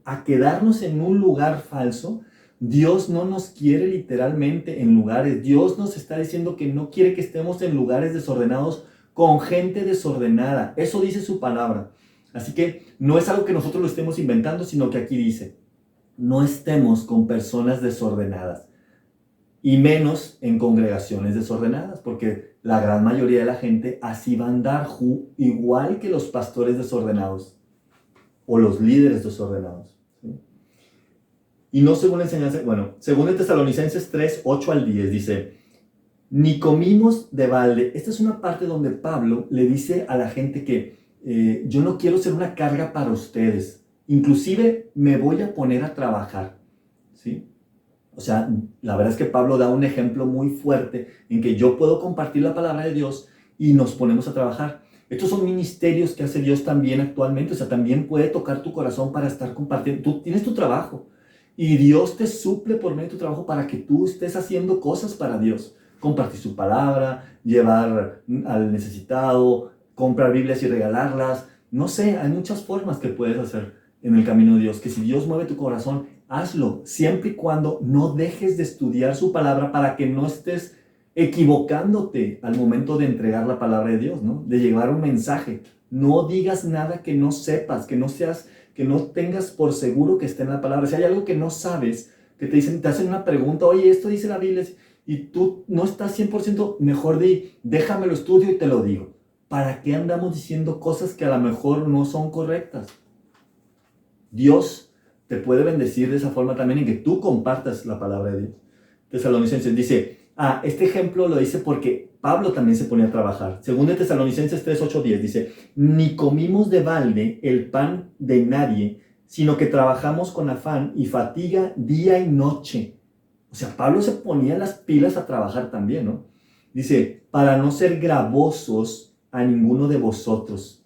a quedarnos en un lugar falso, Dios no nos quiere literalmente en lugares. Dios nos está diciendo que no quiere que estemos en lugares desordenados con gente desordenada. Eso dice su palabra. Así que no es algo que nosotros lo estemos inventando, sino que aquí dice, no estemos con personas desordenadas y menos en congregaciones desordenadas, porque la gran mayoría de la gente así va a andar igual que los pastores desordenados o los líderes desordenados. ¿Sí? Y no según la enseñanza, bueno, según el Tesalonicenses 3:8-10 dice, ni comimos de balde. Esta es una parte donde Pablo le dice a la gente que yo no quiero ser una carga para ustedes. Inclusive me voy a poner a trabajar. ¿Sí? O sea, la verdad es que Pablo da un ejemplo muy fuerte en que yo puedo compartir la palabra de Dios y nos ponemos a trabajar. Estos son ministerios que hace Dios también actualmente. O sea, también puede tocar tu corazón para estar compartiendo. Tú tienes tu trabajo y Dios te suple por medio de tu trabajo para que tú estés haciendo cosas para Dios. Compartir su palabra, llevar al necesitado, comprar Biblias y regalarlas. No sé, hay muchas formas que puedes hacer en el camino de Dios, que si Dios mueve tu corazón, hazlo, siempre y cuando no dejes de estudiar su palabra para que no estés equivocándote al momento de entregar la palabra de Dios, ¿no? De llevar un mensaje. No digas nada que no sepas, que no tengas por seguro que esté en la palabra. Si hay algo que no sabes, que te hacen una pregunta, oye, esto dice la Biblia, y tú no estás 100%, mejor déjame lo estudio y te lo digo. ¿Para qué andamos diciendo cosas que a lo mejor no son correctas? Dios te puede bendecir de esa forma también en que tú compartas la palabra de Dios. Tesalonicenses dice, este ejemplo lo dice porque Pablo también se ponía a trabajar. Según de Tesalonicenses 3:8-10 dice, ni comimos de balde el pan de nadie, sino que trabajamos con afán y fatiga día y noche. O sea, Pablo se ponía las pilas a trabajar también, ¿no? Dice, para no ser gravosos a ninguno de vosotros,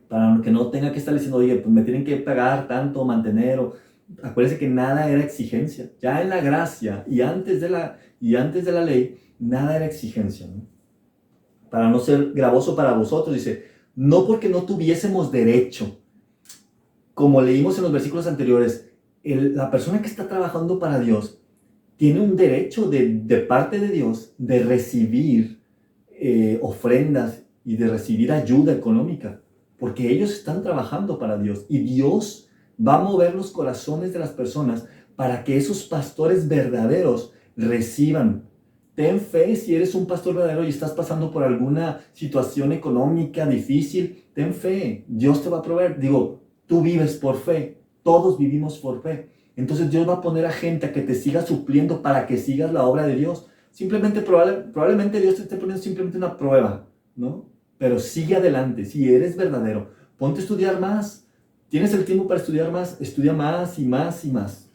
para que no tenga que estar diciendo, oye, pues me tienen que pagar tanto, mantener, acuérdense que nada era exigencia. Ya en la gracia y antes de la ley, nada era exigencia, ¿no? Para no ser gravoso para vosotros, dice, no porque no tuviésemos derecho, como leímos en los versículos anteriores, la persona que está trabajando para Dios tiene un derecho de parte de Dios de recibir ofrendas y de recibir ayuda económica, porque ellos están trabajando para Dios y Dios va a mover los corazones de las personas para que esos pastores verdaderos reciban. Ten fe si eres un pastor verdadero y estás pasando por alguna situación económica difícil, ten fe, Dios te va a proveer. Digo, tú vives por fe, todos vivimos por fe. Entonces Dios va a poner a gente a que te siga supliendo para que sigas la obra de Dios. Simplemente, probablemente Dios te esté poniendo simplemente una prueba, ¿no? Pero sigue adelante, si eres verdadero. Ponte a estudiar más. ¿Tienes el tiempo para estudiar más? Estudia más y más y más.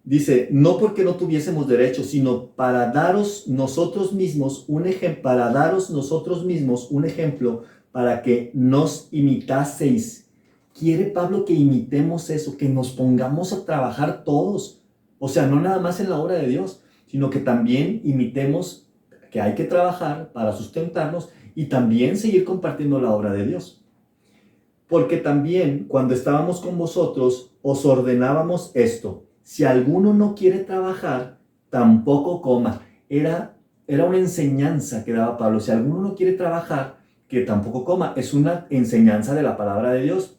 Dice, no porque no tuviésemos derecho, sino para daros nosotros mismos un ejemplo, para que nos imitaseis. quiere Pablo que imitemos eso, que nos pongamos a trabajar todos. O sea, no nada más en la obra de Dios, sino que también imitemos que hay que trabajar para sustentarnos y también seguir compartiendo la obra de Dios. Porque también cuando estábamos con vosotros os ordenábamos esto: si alguno no quiere trabajar, tampoco coma. Era una enseñanza que daba Pablo. Si alguno no quiere trabajar, que tampoco coma. Es una enseñanza de la palabra de Dios.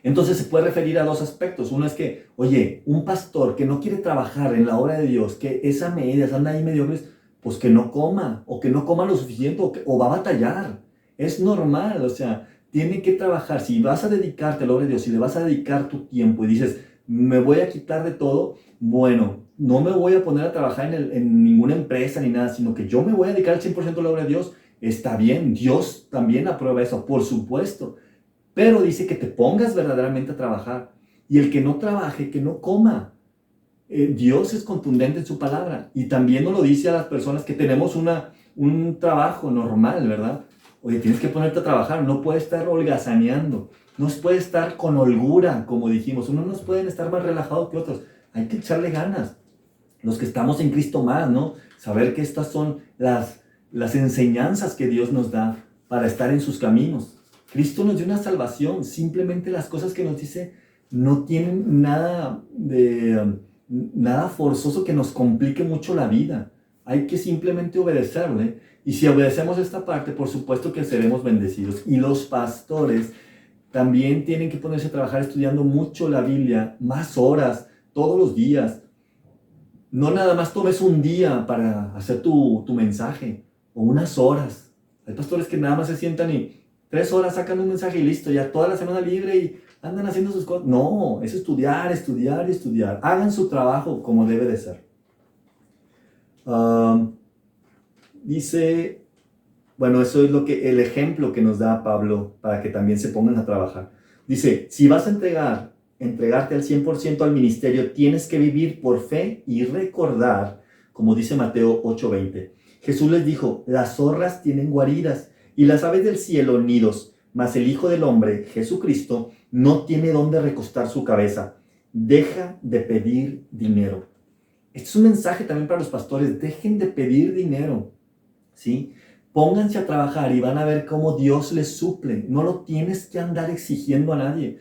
Entonces se puede referir a dos aspectos. Uno es que, oye, un pastor que no quiere trabajar en la obra de Dios, que es a medias, anda ahí mediocres, pues que no coma, o que no coma lo suficiente, o va a batallar. Es normal, o sea, tiene que trabajar. Si vas a dedicarte a la obra de Dios, si le vas a dedicar tu tiempo y dices, me voy a quitar de todo, bueno, no me voy a poner a trabajar en ninguna empresa ni nada, sino que yo me voy a dedicar al 100% a la obra de Dios. Está bien, Dios también aprueba eso, por supuesto. Pero dice que te pongas verdaderamente a trabajar. Y el que no trabaje, que no coma. Dios es contundente en su palabra. Y también nos lo dice a las personas que tenemos un trabajo normal, ¿verdad? Oye, tienes que ponerte a trabajar. No puedes estar holgazaneando. No puedes estar con holgura, como dijimos. Unos no pueden estar más relajados que otros. Hay que echarle ganas. Los que estamos en Cristo más, ¿no? Saber que estas son las enseñanzas que Dios nos da para estar en sus caminos. Cristo nos dio una salvación. Simplemente las cosas que nos dice no tienen nada forzoso que nos complique mucho la vida. Hay que simplemente obedecerle. Y si obedecemos esta parte, por supuesto que seremos bendecidos. Y los pastores también tienen que ponerse a trabajar estudiando mucho la Biblia, más horas, todos los días. No nada más tomes un día para hacer tu mensaje, o unas horas. Hay pastores que nada más se sientan y 3 horas sacan un mensaje y listo, ya toda la semana libre y andan haciendo sus cosas. No, es estudiar, estudiar y estudiar. Hagan su trabajo como debe de ser. Dice, bueno, eso es el ejemplo que nos da Pablo para que también se pongan a trabajar. Dice, si vas a entregarte al 100% al ministerio, tienes que vivir por fe y recordar, como dice Mateo 8:20. Jesús les dijo, las zorras tienen guaridas y las aves del cielo nidos, mas el Hijo del Hombre, Jesucristo, no tiene dónde recostar su cabeza. Deja de pedir dinero. Este es un mensaje también para los pastores. Dejen de pedir dinero, ¿sí? Pónganse a trabajar y van a ver cómo Dios les suple. No lo tienes que andar exigiendo a nadie.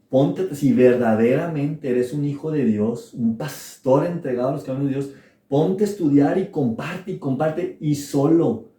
Ponte, si verdaderamente eres un hijo de Dios, un pastor entregado a los caminos de Dios, ponte a estudiar y comparte y solo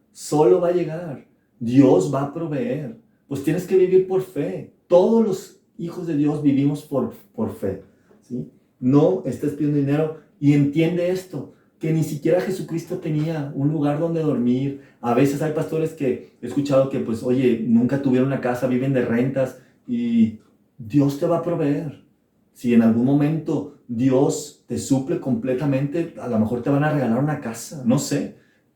va a llegar. Dios va a proveer. Pues tienes que vivir por fe. Todos los hijos de Dios vivimos por fe, ¿sí? No estés pidiendo dinero y entiende esto, que ni siquiera Jesucristo tenía un lugar donde dormir. A veces hay pastores que he escuchado que, pues, oye, nunca tuvieron una casa, viven de rentas y Dios te va a proveer. Si en algún momento Dios te suple completamente, a lo mejor te van a regalar una casa, no sé.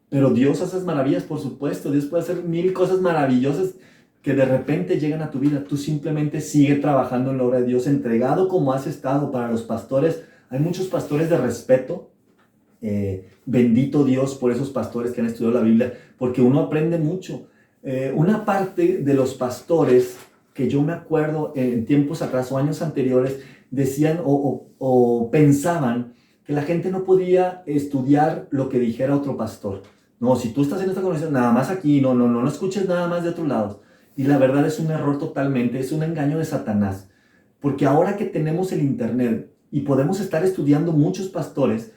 Pero Dios hace maravillas, por supuesto. Dios puede hacer 1000 cosas maravillosas que de repente llegan a tu vida. Tú simplemente sigue trabajando en la obra de Dios, entregado como has estado. Para los pastores, hay muchos pastores de respeto. Bendito Dios por esos pastores que han estudiado la Biblia, porque uno aprende mucho. Una parte de los pastores que yo me acuerdo en tiempos atrás o años anteriores decían o pensaban que la gente no podía estudiar lo que dijera otro pastor. No, si tú estás en esta conversación, nada más aquí, no escuches nada más de otros lados. Y la verdad es un error totalmente, es un engaño de Satanás. Porque ahora que tenemos el internet y podemos estar estudiando muchos pastores,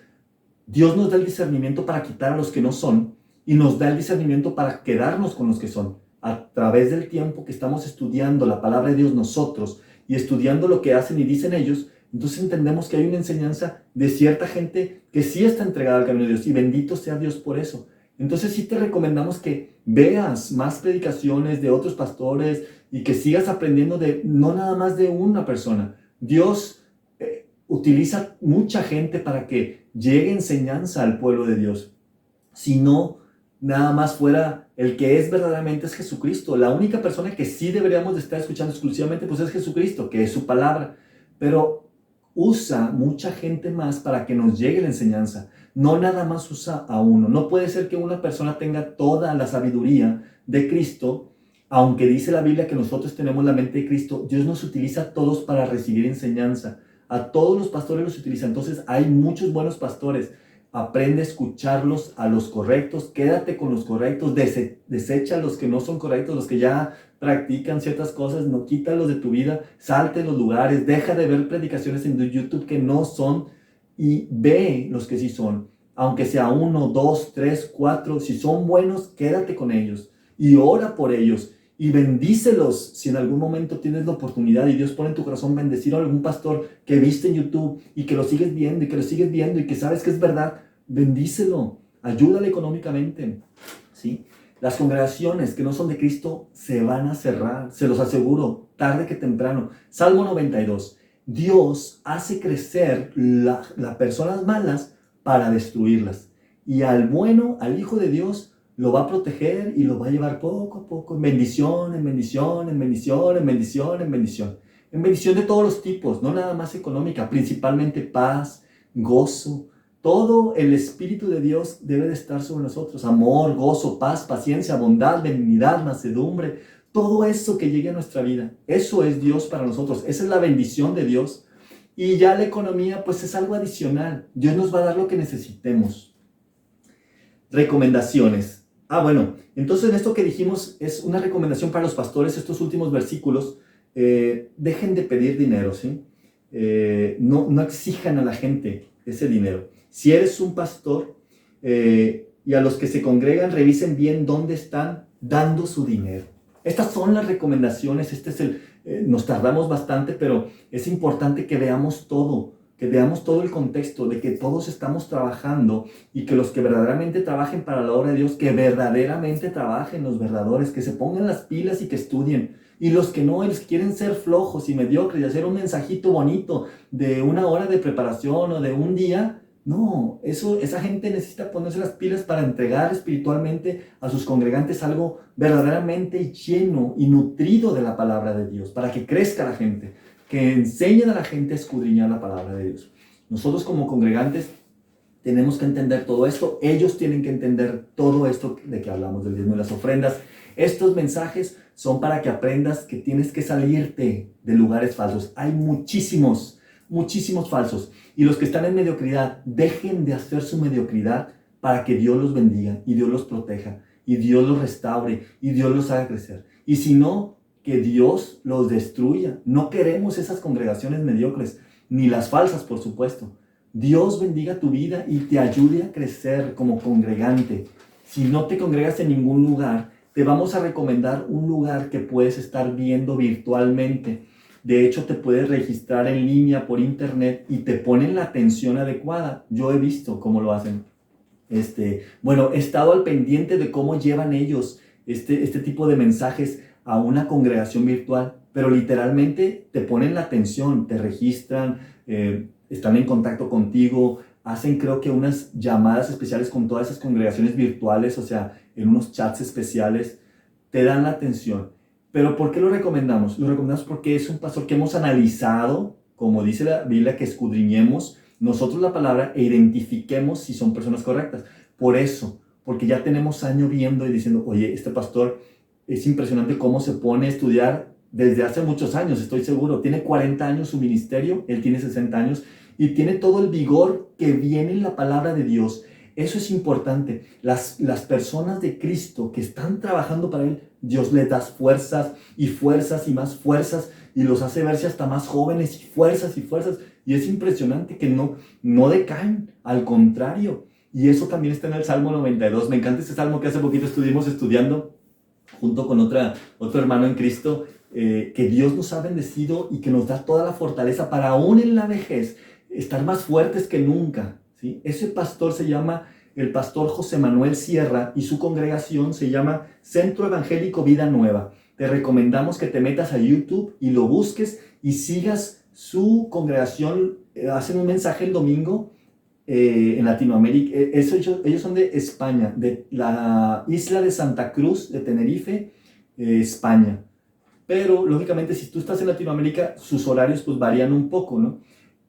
Dios nos da el discernimiento para quitar a los que no son y nos da el discernimiento para quedarnos con los que son. A través del tiempo que estamos estudiando la palabra de Dios nosotros y estudiando lo que hacen y dicen ellos, entonces entendemos que hay una enseñanza de cierta gente que sí está entregada al camino de Dios y bendito sea Dios por eso. Entonces sí te recomendamos que veas más predicaciones de otros pastores y que sigas aprendiendo no nada más de una persona. Dios utiliza mucha gente para que llegue enseñanza al pueblo de Dios. Si no, nada más fuera el que es verdaderamente es Jesucristo. La única persona que sí deberíamos de estar escuchando exclusivamente pues es Jesucristo, que es su palabra. Pero usa mucha gente más para que nos llegue la enseñanza. No nada más usa a uno. No puede ser que una persona tenga toda la sabiduría de Cristo Aunque dice la Biblia que nosotros tenemos la mente de Cristo, Dios nos utiliza a todos para recibir enseñanza. A todos los pastores los utiliza. Entonces hay muchos buenos pastores. Aprende a escucharlos a los correctos, quédate con los correctos, desecha los que no son correctos, los que ya practican ciertas cosas, no quítalos de tu vida, salte de los lugares, deja de ver predicaciones en YouTube que no son y ve los que sí son. Aunque sea 1, 2, 3, 4, si son buenos, quédate con ellos y ora por ellos. Y bendícelos si en algún momento tienes la oportunidad y Dios pone en tu corazón bendecir a algún pastor que viste en YouTube y que lo sigues viendo y que lo sigues viendo y que sabes que es verdad, bendícelo, ayúdale económicamente, ¿sí? Las congregaciones que no son de Cristo se van a cerrar, se los aseguro, tarde que temprano. Salmo 92, Dios hace crecer las personas malas para destruirlas y al bueno, al Hijo de Dios, lo va a proteger y lo va a llevar poco a poco, en bendición, en bendición, en bendición, en bendición, en bendición. En bendición de todos los tipos, no nada más económica, principalmente paz, gozo. Todo el Espíritu de Dios debe de estar sobre nosotros. Amor, gozo, paz, paciencia, bondad, benignidad, mansedumbre. Todo eso que llegue a nuestra vida. Eso es Dios para nosotros. Esa es la bendición de Dios. Y ya la economía pues es algo adicional. Dios nos va a dar lo que necesitemos. Recomendaciones. Bueno, entonces en esto que dijimos es una recomendación para los pastores, estos últimos versículos, dejen de pedir dinero, ¿sí? No exijan a la gente ese dinero. Si eres un pastor y a los que se congregan, revisen bien dónde están dando su dinero. Estas son las recomendaciones, nos tardamos bastante, pero es importante que veamos todo el contexto de que todos estamos trabajando y que los que verdaderamente trabajen para la obra de Dios, que verdaderamente trabajen los verdaderos, que se pongan las pilas y que estudien. Y los que no, ellos quieren ser flojos y mediocres y hacer un mensajito bonito de 1 hora de preparación o de un día, no, esa gente necesita ponerse las pilas para entregar espiritualmente a sus congregantes algo verdaderamente lleno y nutrido de la palabra de Dios, para que crezca la gente, que enseñen a la gente a escudriñar la palabra de Dios. Nosotros como congregantes tenemos que entender todo esto, ellos tienen que entender todo esto de que hablamos del diezmo y las ofrendas. Estos mensajes son para que aprendas que tienes que salirte de lugares falsos. Hay muchísimos falsos. Y los que están en mediocridad, dejen de hacer su mediocridad para que Dios los bendiga y Dios los proteja y Dios los restaure y Dios los haga crecer. Y si no, que Dios los destruya. No queremos esas congregaciones mediocres, ni las falsas, por supuesto. Dios bendiga tu vida y te ayude a crecer como congregante. Si no te congregas en ningún lugar, te vamos a recomendar un lugar que puedes estar viendo virtualmente. De hecho, te puedes registrar en línea por internet y te ponen la atención adecuada. Yo he visto cómo lo hacen. He estado al pendiente de cómo llevan ellos este tipo de mensajes a una congregación virtual, pero literalmente te ponen la atención, te registran, están en contacto contigo, hacen creo que unas llamadas especiales con todas esas congregaciones virtuales, o sea, en unos chats especiales, te dan la atención. Pero ¿por qué lo recomendamos? Lo recomendamos porque es un pastor que hemos analizado, como dice la Biblia, que escudriñemos nosotros la palabra e identifiquemos si son personas correctas. Por eso, porque ya tenemos años viendo y diciendo, oye, este pastor es impresionante cómo se pone a estudiar desde hace muchos años, estoy seguro. Tiene 40 años su ministerio, él tiene 60 años y tiene todo el vigor que viene en la palabra de Dios. Eso es importante. Las personas de Cristo que están trabajando para Él, Dios les da fuerzas y fuerzas y más fuerzas y los hace verse hasta más jóvenes y fuerzas y fuerzas. Y es impresionante que no decaen, al contrario. Y eso también está en el Salmo 92. Me encanta ese salmo que hace poquito estuvimos estudiando junto con otro hermano en Cristo, que Dios nos ha bendecido y que nos da toda la fortaleza para aún en la vejez estar más fuertes que nunca, ¿sí? Ese pastor se llama el pastor José Manuel Sierra y su congregación se llama Centro Evangélico Vida Nueva. Te recomendamos que te metas a YouTube y lo busques y sigas su congregación. Hacen un mensaje el domingo en Latinoamérica. Ellos son de España, de la isla de Santa Cruz, de Tenerife, España. Pero, lógicamente, si tú estás en Latinoamérica, sus horarios pues varían un poco, ¿no?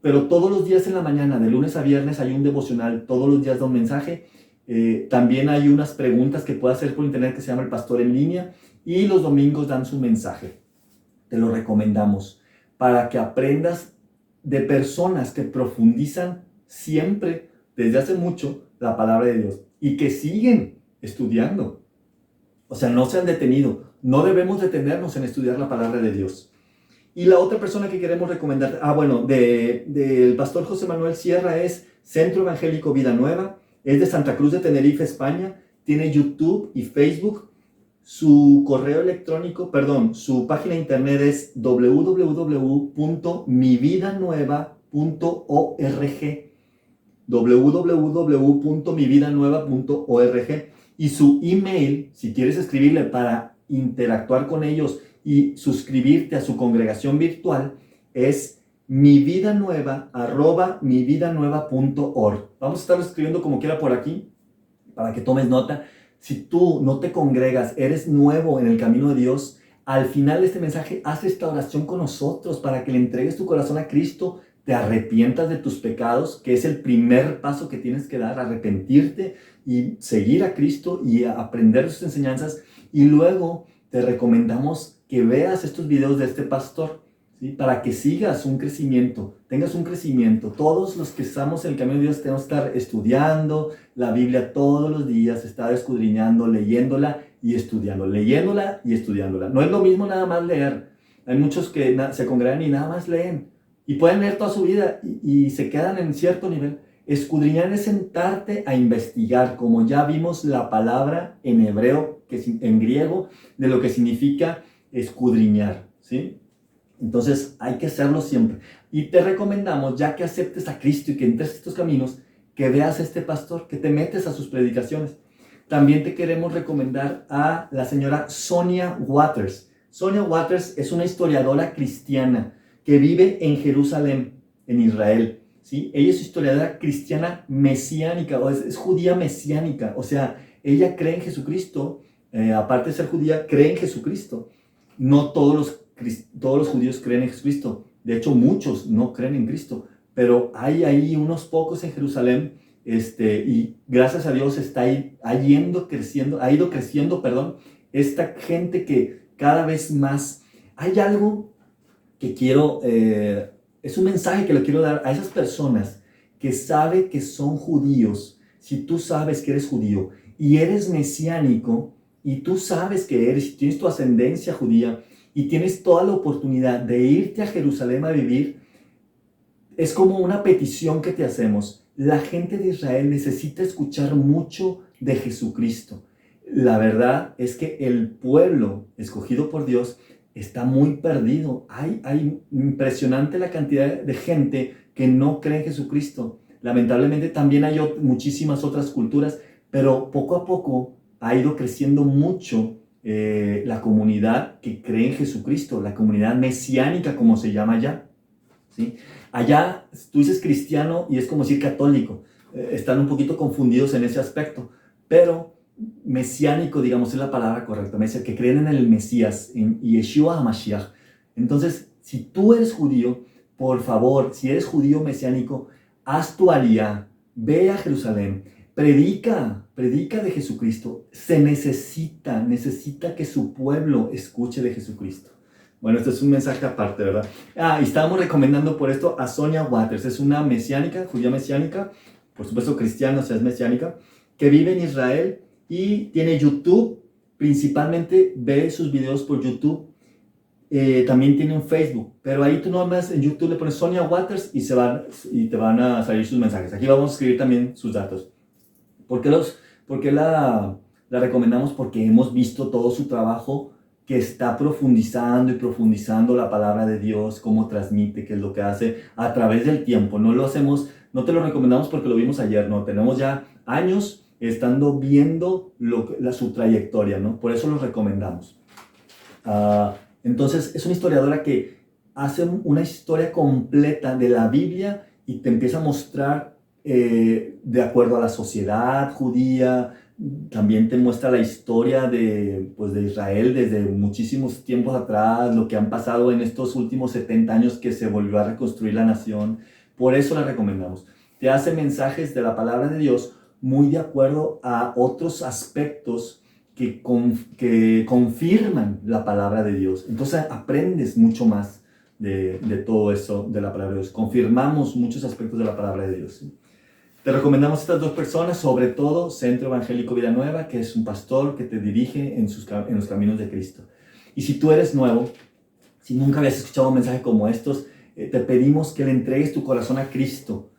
Pero todos los días en la mañana, de lunes a viernes, hay un devocional. Todos los días da un mensaje. También hay unas preguntas que puedes hacer por internet que se llama El Pastor en Línea. y los domingos dan su mensaje. Te lo recomendamos para que aprendas de personas que profundizan siempre, desde hace mucho, la palabra de Dios y que siguen estudiando. O sea, no se han detenido. No debemos detenernos en estudiar la palabra de Dios. Y la otra persona que queremos recomendar, del pastor José Manuel Sierra, es Centro Evangélico Vida Nueva. Es de Santa Cruz de Tenerife, España. Tiene YouTube y Facebook. Su correo electrónico, su página de internet es www.mividanueva.org. www.mividanueva.org. Y su email, si quieres escribirle para interactuar con ellos y suscribirte a su congregación virtual, es mividanueva@mividanueva.org. Vamos a estarlo escribiendo como quiera por aquí para que tomes nota. Si tú no te congregas, eres nuevo en el camino de Dios, al final de este mensaje haz esta oración con nosotros para que le entregues tu corazón a Cristo, te arrepientas de tus pecados, que es el primer paso que tienes que dar, arrepentirte y seguir a Cristo y aprender sus enseñanzas. Y luego te recomendamos que veas estos videos de este pastor, ¿sí? Para que sigas un crecimiento, tengas un crecimiento. Todos los que estamos en el camino de Dios tenemos que estar estudiando la Biblia todos los días, estar escudriñando, leyéndola y estudiándola. No es lo mismo nada más leer. Hay muchos que se congregan y nada más leen. Y pueden leer toda su vida y se quedan en cierto nivel. Escudriñar es sentarte a investigar, como ya vimos la palabra en hebreo, en griego, de lo que significa escudriñar, ¿sí? Entonces hay que hacerlo siempre. Y te recomendamos, ya que aceptes a Cristo y que entres en estos caminos, que veas a este pastor, que te metes a sus predicaciones. También te queremos recomendar a la señora Sonia Waters. Sonia Waters es una historiadora cristiana que vive en Jerusalén, en Israel, ¿sí? Ella es historiadora cristiana mesiánica, o es judía mesiánica, o sea, ella cree en Jesucristo, aparte de ser judía, cree en Jesucristo. No todos los judíos creen en Jesucristo, de hecho muchos no creen en Cristo, pero hay ahí unos pocos en Jerusalén, y gracias a Dios ha ido creciendo, esta gente que cada vez más, hay algo que quiero, es un mensaje que le quiero dar a esas personas que saben que son judíos. Si tú sabes que eres judío y eres mesiánico y tú sabes que eres, tienes tu ascendencia judía y tienes toda la oportunidad de irte a Jerusalén a vivir, es como una petición que te hacemos. La gente de Israel necesita escuchar mucho de Jesucristo. La verdad es que el pueblo escogido por Dios está muy perdido. Hay impresionante la cantidad de gente que no cree en Jesucristo. Lamentablemente también hay muchísimas otras culturas, pero poco a poco ha ido creciendo mucho la comunidad que cree en Jesucristo, la comunidad mesiánica, como se llama allá, ¿sí? Allá tú dices cristiano y es como decir católico. Están un poquito confundidos en ese aspecto, pero mesiánico, digamos, es la palabra correcta, que creen en el Mesías, en Yeshua HaMashiach. Entonces, si tú eres judío, por favor, si eres judío mesiánico, haz tu aliyá, ve a Jerusalén, predica de Jesucristo. Se necesita que su pueblo escuche de Jesucristo. Bueno, este es un mensaje aparte, ¿verdad? Y estábamos recomendando por esto a Sonia Waters. Es una mesiánica, judía mesiánica, por supuesto cristiana, o sea, es mesiánica, que vive en Israel y tiene YouTube. Principalmente ve sus videos por YouTube. También tiene un Facebook, pero ahí tú nomás en YouTube le pones Sonia Waters y te van a salir sus mensajes. Aquí vamos a escribir también sus datos. ¿Por qué la recomendamos? Porque hemos visto todo su trabajo, que está profundizando la palabra de Dios, cómo transmite, qué es lo que hace a través del tiempo. No te lo recomendamos porque lo vimos ayer, no, tenemos ya años estando viendo su trayectoria, ¿no? Por eso lo recomendamos. Entonces, es una historiadora que hace una historia completa de la Biblia y te empieza a mostrar de acuerdo a la sociedad judía. También te muestra la historia de Israel desde muchísimos tiempos atrás, lo que han pasado en estos últimos 70 años que se volvió a reconstruir la nación. Por eso la recomendamos. Te hace mensajes de la palabra de Dios muy de acuerdo a otros aspectos que confirman la palabra de Dios. Entonces aprendes mucho más de todo eso de la palabra de Dios. Confirmamos muchos aspectos de la palabra de Dios, ¿sí? Te recomendamos estas dos personas, sobre todo Centro Evangélico Vida Nueva, que es un pastor que te dirige en los caminos de Cristo. Y si tú eres nuevo, si nunca habías escuchado un mensaje como estos, te pedimos que le entregues tu corazón a Cristo.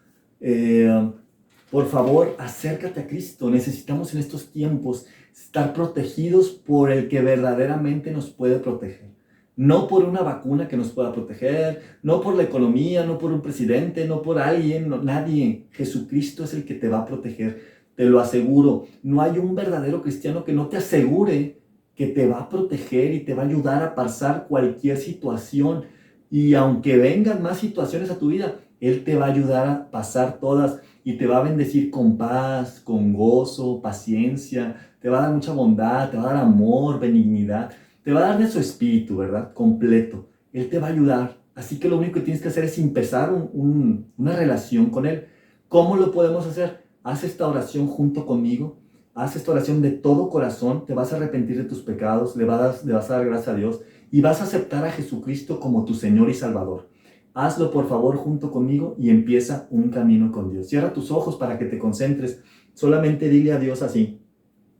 Por favor, acércate a Cristo. Necesitamos en estos tiempos estar protegidos por el que verdaderamente nos puede proteger. No por una vacuna que nos pueda proteger, no por la economía, no por un presidente, no por alguien, no, nadie. Jesucristo es el que te va a proteger, te lo aseguro. No hay un verdadero cristiano que no te asegure que te va a proteger y te va a ayudar a pasar cualquier situación. Y aunque vengan más situaciones a tu vida, Él te va a ayudar a pasar todas y te va a bendecir con paz, con gozo, paciencia, te va a dar mucha bondad, te va a dar amor, benignidad. Te va a dar de su espíritu, ¿verdad? Completo. Él te va a ayudar. Así que lo único que tienes que hacer es empezar una relación con Él. ¿Cómo lo podemos hacer? Haz esta oración junto conmigo. Haz esta oración de todo corazón. Te vas a arrepentir de tus pecados. Le vas a dar gracias a Dios. Y vas a aceptar a Jesucristo como tu Señor y Salvador. Hazlo por favor junto conmigo y empieza un camino con Dios. Cierra tus ojos para que te concentres. Solamente dile a Dios así: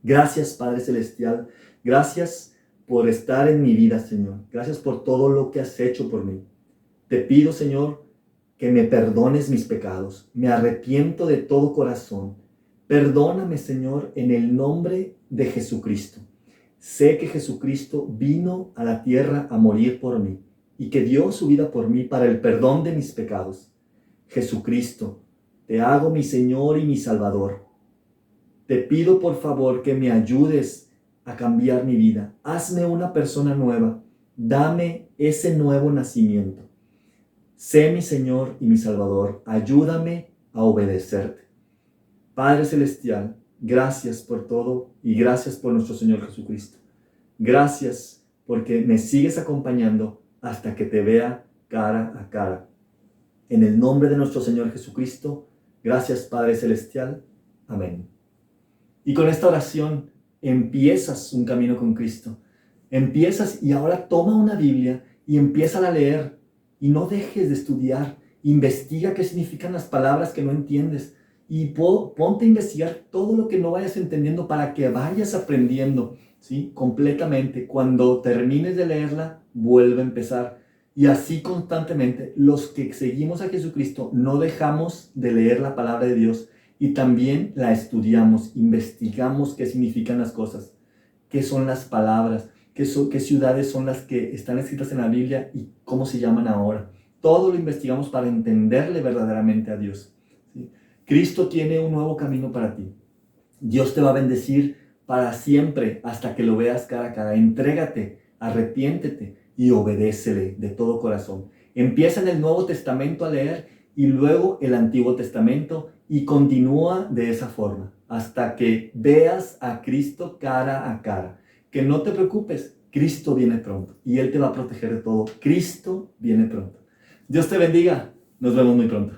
gracias, Padre Celestial. Gracias por estar en mi vida, Señor. Gracias por todo lo que has hecho por mí. Te pido, Señor, que me perdones mis pecados. Me arrepiento de todo corazón. Perdóname, Señor, en el nombre de Jesucristo. Sé que Jesucristo vino a la tierra a morir por mí y que dio su vida por mí para el perdón de mis pecados. Jesucristo, te hago mi Señor y mi Salvador. Te pido, por favor, que me ayudes a cambiar mi vida. Hazme una persona nueva. Dame ese nuevo nacimiento. Sé mi Señor y mi Salvador. Ayúdame a obedecerte. Padre Celestial, gracias por todo y gracias por nuestro Señor Jesucristo. Gracias porque me sigues acompañando hasta que te vea cara a cara. En el nombre de nuestro Señor Jesucristo, gracias Padre Celestial. Amén. Y con esta oración empiezas un camino con Cristo. Empiezas y ahora toma una Biblia y empieza a leer. Y no dejes de estudiar. Investiga qué significan las palabras que no entiendes. Y ponte a investigar todo lo que no vayas entendiendo para que vayas aprendiendo, ¿sí? Completamente. Cuando termines de leerla, vuelve a empezar. Y así constantemente, los que seguimos a Jesucristo no dejamos de leer la palabra de Dios y también la estudiamos, investigamos qué significan las cosas, qué son las palabras, qué ciudades son las que están escritas en la Biblia y cómo se llaman ahora. Todo lo investigamos para entenderle verdaderamente a Dios, ¿sí? Cristo tiene un nuevo camino para ti. Dios te va a bendecir para siempre hasta que lo veas cara a cara. Entrégate, arrepiéntete y obedécele de todo corazón. Empieza en el Nuevo Testamento a leer y luego el Antiguo Testamento y continúa de esa forma hasta que veas a Cristo cara a cara. Que no te preocupes, Cristo viene pronto y Él te va a proteger de todo. Cristo viene pronto. Dios te bendiga. Nos vemos muy pronto.